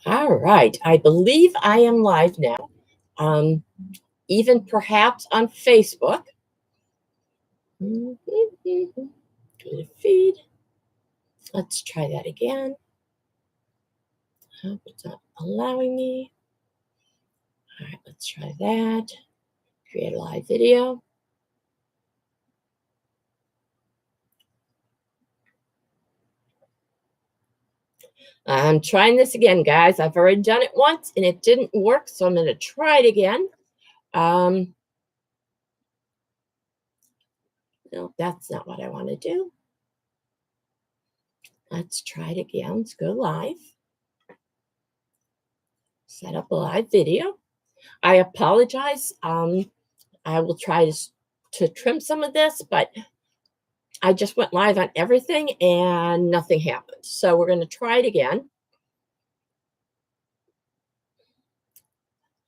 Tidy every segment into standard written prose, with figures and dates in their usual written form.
All right. I believe I am live now, um, even perhaps on Facebook. Go to feed. Let's try that again. Hope it's not allowing me. All right, let's try that. Create a live video. I'm trying this again, guys. I've already done it once and it didn't work, so I'm going to try it again. No, that's not what I want to do. Let's try it again. Let's go live. Set up a live video. I apologize. I will try to trim some of this, but I just went live on everything and nothing happened. So we're going to try it again.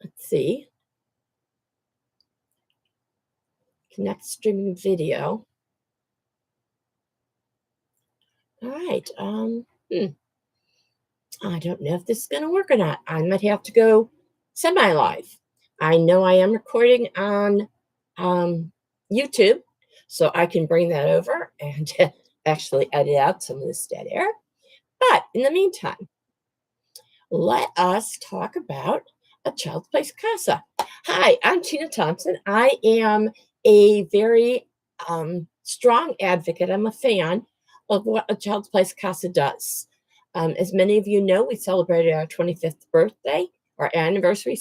Let's see. Connect streaming video. All right. I don't know if this is going to work or not. I might have to go semi-live. I know I am recording on YouTube, so I can bring that over and actually edit out some of this dead air. But in the meantime, let us talk about A Child's Place CASA. Hi, I'm Tina Thompson. I am a very strong advocate. I'm a fan of what A Child's Place CASA does. As many of you know, we celebrated our 25th birthday, our anniversary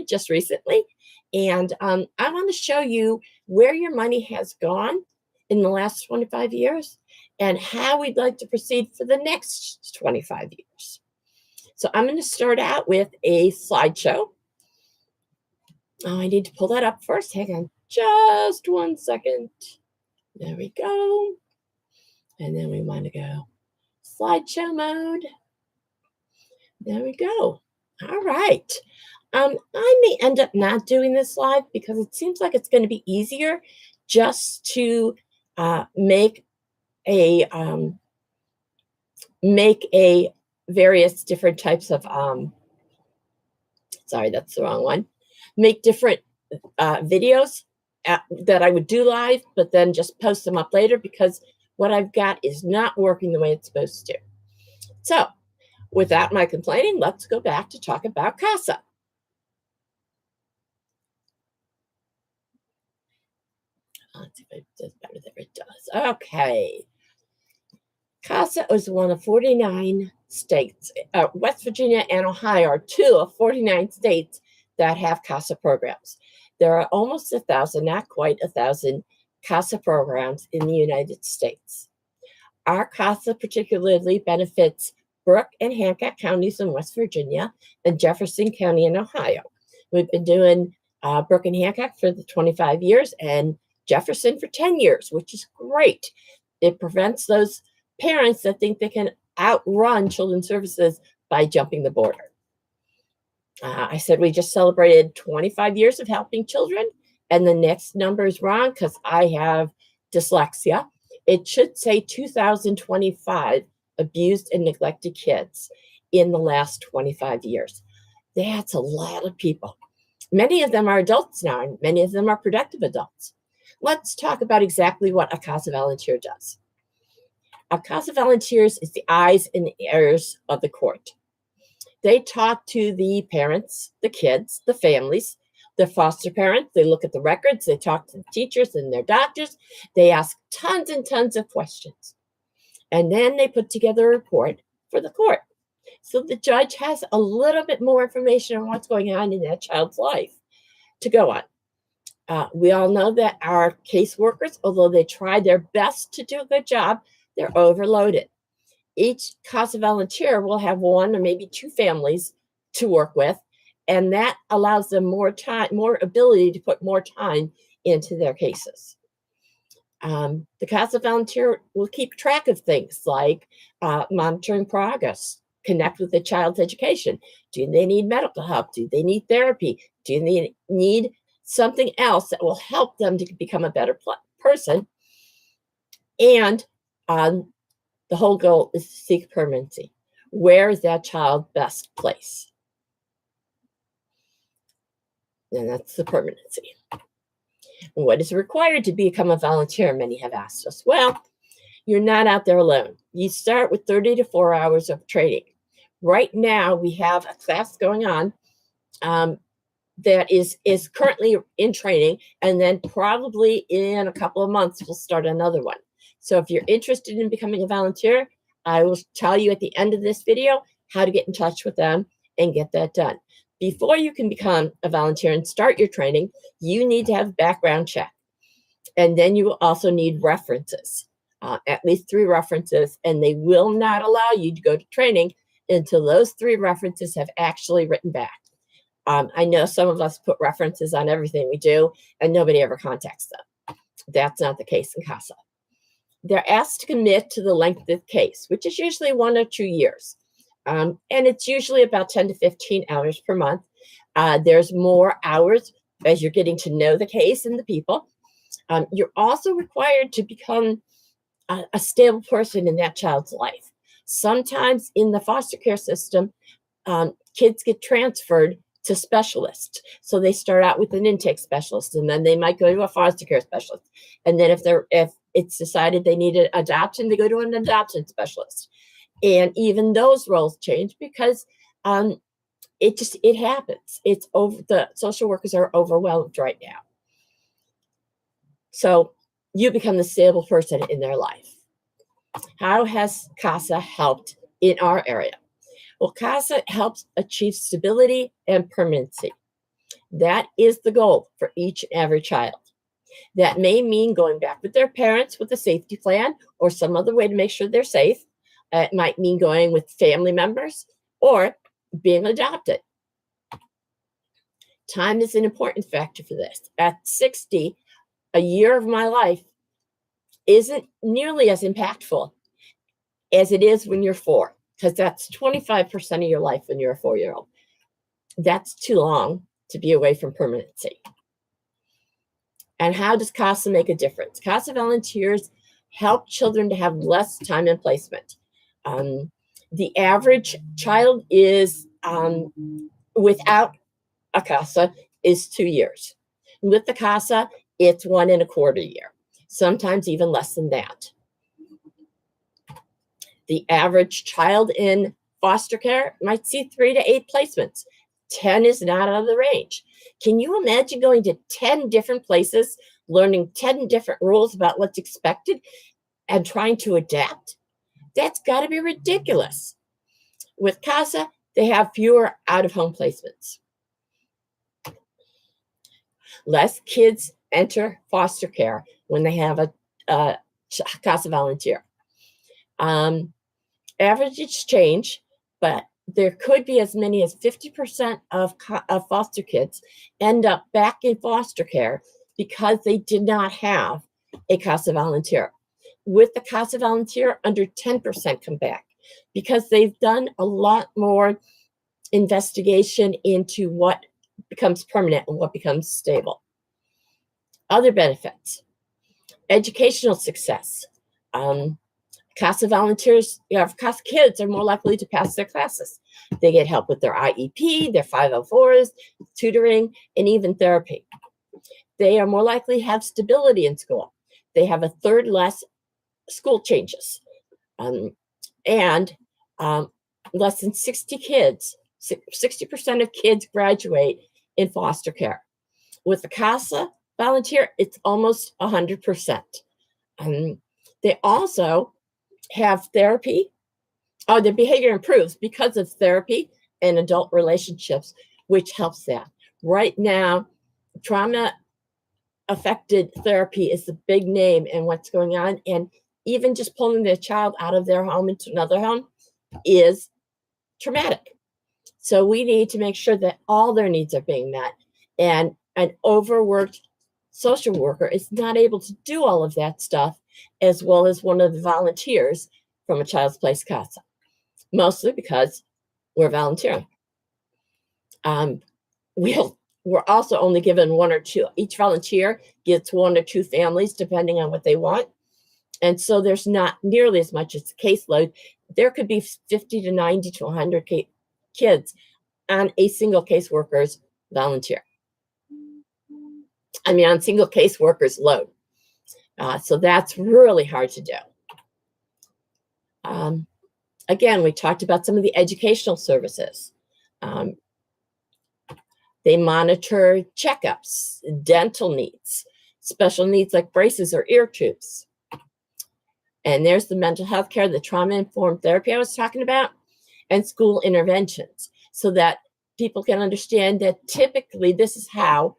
just recently. And I want to show you where your money has gone in the last 25 years and how we'd like to proceed for the next 25 years. So I'm going to start out with a slideshow. Oh, I need to pull that up first. Hang on just 1 second. There we go. And then we want to go slideshow mode. There we go. All right. I may end up not doing this live because it seems like it's going to be easier just to make a various different types of sorry, that's the wrong one. Make different videos that I would do live, but then just post them up later because what I've got is not working the way it's supposed to. So without my complaining, let's go back to talk about CASA. Let's see if it does better. There it does. Okay. CASA is one of 49 states. West Virginia and Ohio are two of 49 states that have CASA programs. There are almost 1,000, not quite 1,000, CASA programs in the United States. Our CASA particularly benefits Brooke and Hancock counties in West Virginia and Jefferson County in Ohio. We've been doing Brooke and Hancock for the 25 years and Jefferson for 10 years, which is great. It prevents those parents that think they can outrun children's services by jumping the border. I said we just celebrated 25 years of helping children, and the next number is wrong because I have dyslexia. It should say 2,025 abused and neglected kids in the last 25 years. That's a lot of people. Many of them are adults now, and many of them are productive adults. Let's talk about exactly what a CASA volunteer does. A CASA volunteers is the eyes and ears of the court. They talk to the parents, the kids, the families, the foster parents. They look at the records. They talk to the teachers and their doctors. They ask tons and tons of questions. And then they put together a report for the court. So the judge has a little bit more information on what's going on in that child's life to go on. We all know that our caseworkers, although they try their best to do a good job, they're overloaded. Each CASA volunteer will have one or maybe two families to work with, and that allows them more time, more ability to put more time into their cases. The CASA volunteer will keep track of things like monitoring progress, connect with the child's education. Do they need medical help? Do they need therapy? Do they need something else that will help them to become a better person? And the whole goal is to seek permanency. Where is that child best placed? And that's the permanency. What is required to become a volunteer? Many have asked us. Well, you're not out there alone. You start with 30 to 4 hours of training. Right now, we have a class going on that is currently in training, and then probably in a couple of months, we'll start another one. So if you're interested in becoming a volunteer, I will tell you at the end of this video how to get in touch with them and get that done. Before you can become a volunteer and start your training, you need to have a background check. And then you will also need references, at least 3 references, and they will not allow you to go to training until those 3 references have actually written back. I know some of us put references on everything we do, and nobody ever contacts them. That's not the case in CASA. They're asked to commit to the length of the case, which is usually 1 or 2 years. And it's usually about 10 to 15 hours per month. There's more hours as you're getting to know the case and the people. You're also required to become a stable person in that child's life. Sometimes in the foster care system, kids get transferred to specialists. So they start out with an intake specialist, and then they might go to a foster care specialist. And then if it's decided they need an adoption, they go to an adoption specialist. And even those roles change because it happens. It's over. The social workers are overwhelmed right now. So you become the stable person in their life. How has CASA helped in our area? Well, CASA helps achieve stability and permanency. That is the goal for each and every child. That may mean going back with their parents with a safety plan or some other way to make sure they're safe. It might mean going with family members or being adopted. Time is an important factor for this. At 60, a year of my life isn't nearly as impactful as it is when you're 4, because that's 25% of your life when you're a 4-year-old. That's too long to be away from permanency. And how does CASA make a difference? CASA volunteers help children to have less time in placement. The average child is, without a CASA, is 2 years. With the CASA, it's 1 1/4 year, sometimes even less than that. The average child in foster care might see 3 to 8 placements. 10 is not out of the range. Can you imagine going to 10 different places, learning 10 different rules about what's expected, and trying to adapt? That's got to be ridiculous. With CASA, they have fewer out-of-home placements. Less kids enter foster care when they have a CASA volunteer. Averages change, but there could be as many as 50% of foster kids end up back in foster care because they did not have a CASA volunteer. With the CASA volunteer, under 10% come back because they've done a lot more investigation into what becomes permanent and what becomes stable. Other benefits: educational success. CASA volunteers, CASA kids are more likely to pass their classes. They get help with their IEP, their 504s, tutoring, and even therapy. They are more likely to have stability in school. They have a third less school changes. And less than 60% of kids graduate in foster care. With the CASA volunteer, it's almost 100%. They also have therapy. Their behavior improves because of therapy and adult relationships, which helps that. Right now, trauma-affected therapy is the big name in what's going on, and even just pulling their child out of their home into another home is traumatic. So we need to make sure that all their needs are being met, and an overworked social worker is not able to do all of that stuff as well as one of the volunteers from a Child's Place CASA, mostly because we're volunteering. We're also only given 1 or 2. Each volunteer gets 1 or 2 families, depending on what they want. And so there's not nearly as much as a caseload. There could be 50 to 90 to 100 kids on a single caseworker's volunteer. On single caseworker's load. So that's really hard to do. Again, we talked about some of the educational services. They monitor checkups, dental needs, special needs like braces or ear tubes. And there's the mental health care, the trauma-informed therapy I was talking about, and school interventions, so that people can understand that typically this is how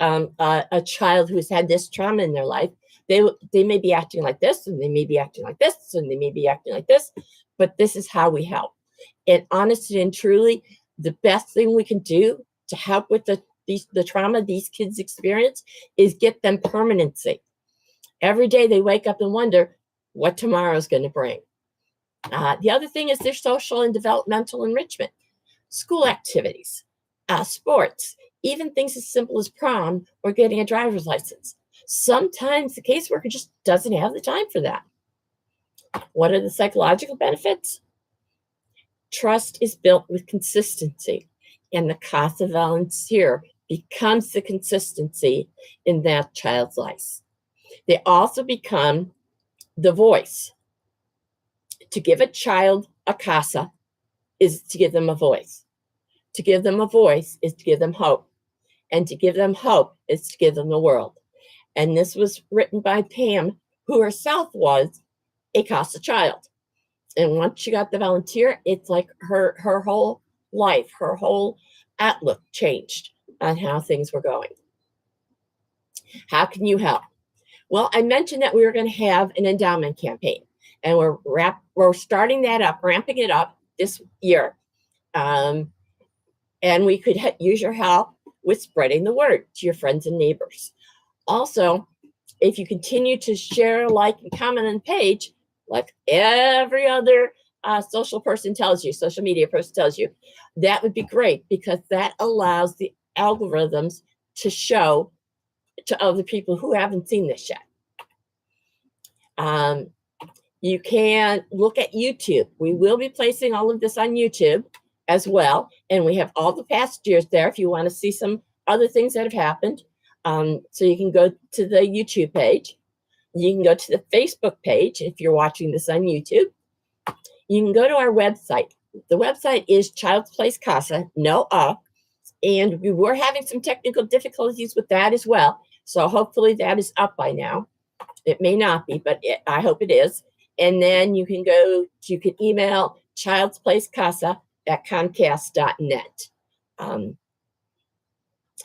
a child who's had this trauma in their life, they may be acting like this, and they may be acting like this, and they may be acting like this, but this is how we help. And honestly and truly, the best thing we can do to help with the trauma these kids experience is get them permanency. Every day they wake up and wonder what tomorrow is going to bring. The other thing is their social and developmental enrichment, school activities, sports, even things as simple as prom or getting a driver's license. Sometimes the caseworker just doesn't have the time for that. What are the psychological benefits? Trust is built with consistency, and the CASA volunteer becomes the consistency in that child's life. They also become the voice. To give a child a CASA is to give them a voice. To give them a voice is to give them hope. And to give them hope is to give them the world. And this was written by Pam, who herself was a CASA child. And once she got the volunteer, it's like her whole life, her whole outlook changed on how things were going. How can you help? Well, I mentioned that we were going to have an endowment campaign, and we're starting that up, ramping it up this year. And we could use your help with spreading the word to your friends and neighbors. Also, if you continue to share, like, and comment on the page, like every other social media person tells you, that would be great, because that allows the algorithms to show to other people who haven't seen this yet. You can look at YouTube. We will be placing all of this on YouTube as well, and we have all the past years there if you want to see some other things that have happened. So you can go to the YouTube page. You can go to the Facebook page if you're watching this on YouTube. You can go to our website. The website is Child's Place CASA, and we were having some technical difficulties with that as well. So hopefully that is up by now. It may not be, but I hope it is. And then you can email childsplacecasa@comcast.net.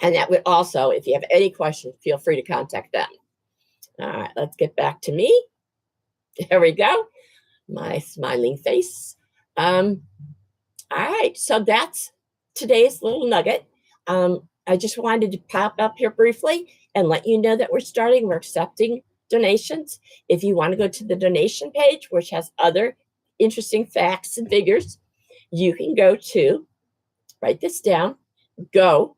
And that would also, if you have any questions, feel free to contact them. All right, let's get back to me. There we go. My smiling face. All right, so that's today's little nugget. I just wanted to pop up here briefly and let you know that we're accepting donations. If you want to go to the donation page, which has other interesting facts and figures, you can go to, write this down, go.rallyup,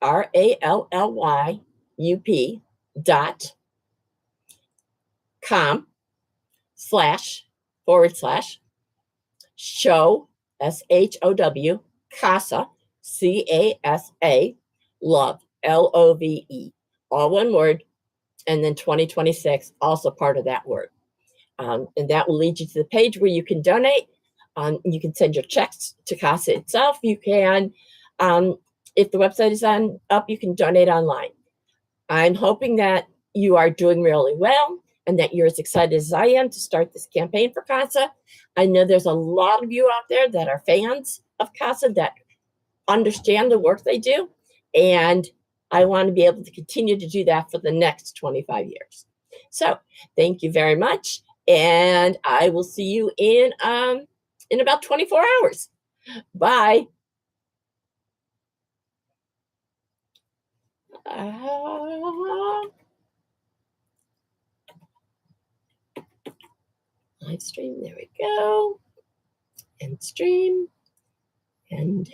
RALLYUP.com//show, SHOW, CASA, CASA, love, LOVE, all one word, and then 2026, also part of that word. And that will lead you to the page where you can donate. You can send your checks to CASA itself. You can, if the website is up, you can donate online. I'm hoping that you are doing really well and that you're as excited as I am to start this campaign for CASA. I know there's a lot of you out there that are fans of CASA, that understand the work they do, and I want to be able to continue to do that for the next 25 years. So thank you very much, and I will see you in about 24 hours. Bye. Live stream, there we go. End stream, and